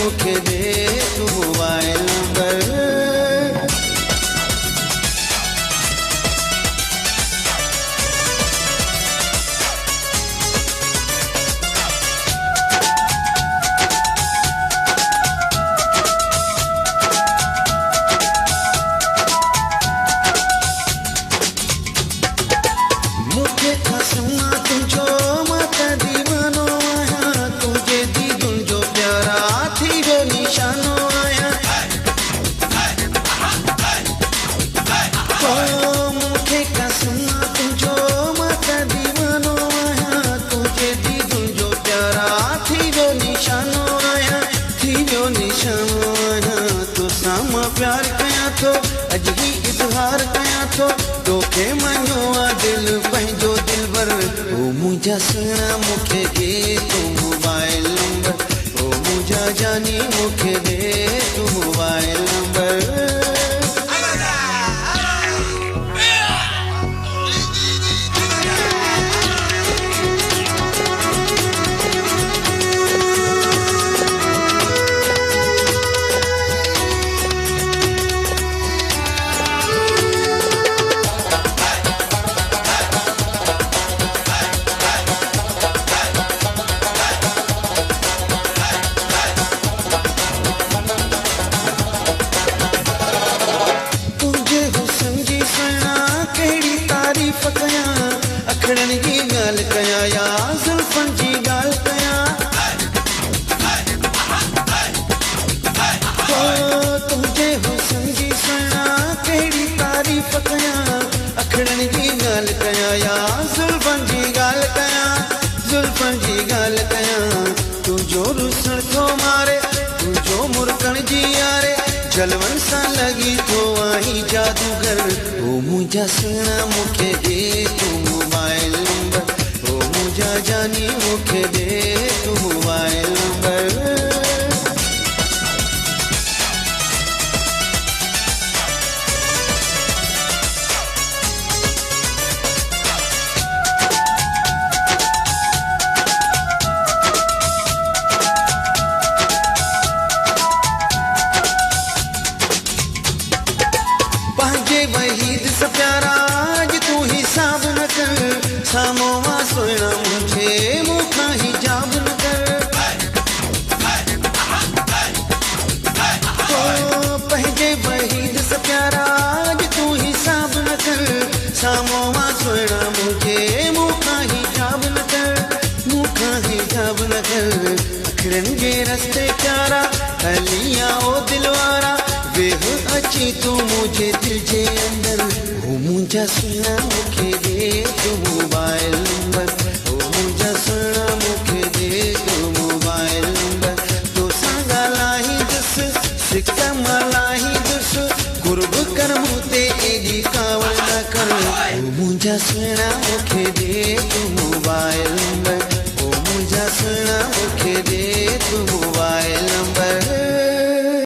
मुखे दे तू mobile number. मुखे खसमा तुझो मत दीवानो आया, तुझे दीदुन जो प्यारा थी जो निशानो आया। मुखे खसमा तुझो मत दीवानो आया, तुझे दीदुन जो प्यारा थी जो निशानो आया, थी जो निशानो आया। तो सामा प्यार कया थो अज ही इजहार कया थो, तोखे मनो आ दिल पंहिंजो दिलबर। ओ मुंहिंजा सुहिणा मुखे दे तू मोबाइल नंबर, ओ मुंहिंजा जानी मुखे दे तू मोबाइल नंबर। अखड़न की गाल कया या जुल्फन की गाल कया, तुझे हुस्न जी सुना केड़ी तारीफ कया। अखड़न की गाल कया या जुल्फन जी गाल कया, जुल्फन जी गाल कया। तू जो रुसण थो मारे, तू जो मुरकण जी यारे, जलवन सा लगी तो आई जादूगर। ओ मुंहिंजा सुहिणा मुखे दे तू मोबाइल नंबर, ओ मुंहिंजा जानी मुखे दे तू मोबाइल नंबर। पंहिंजे वहीद से प्यारा अज तू हिसाब न कर, सामो मां सुहिणा मुझे मूंखां हिजाब न कर। पंहिंजे वहीद से प्यारा अज तू हिसाब न कर, सामो मां सुहिणा मुझे मूंखां हिजाब न कर, मूंखां हिजाब न कर। अखरन जे रस्ते प्यारा हलिया ओ दिलवारा, वेह अची तू मुझे दिल जे अंदर। ओ मुंहिंजा सुहिणा मुखे दे तू मोबाइल नंबर, ओ मुंहिंजा सुहिणा मुखे दे तू मोबाइल नंबर। तो सां ॻाल्हाईंदुस सिक मल्हाईंदुस, कुर्ब कर मूं ते एॾी कावड़ न कर। ओ मुंहिंजा सुहिणा मुखे दे तू मोबाइल नंबर,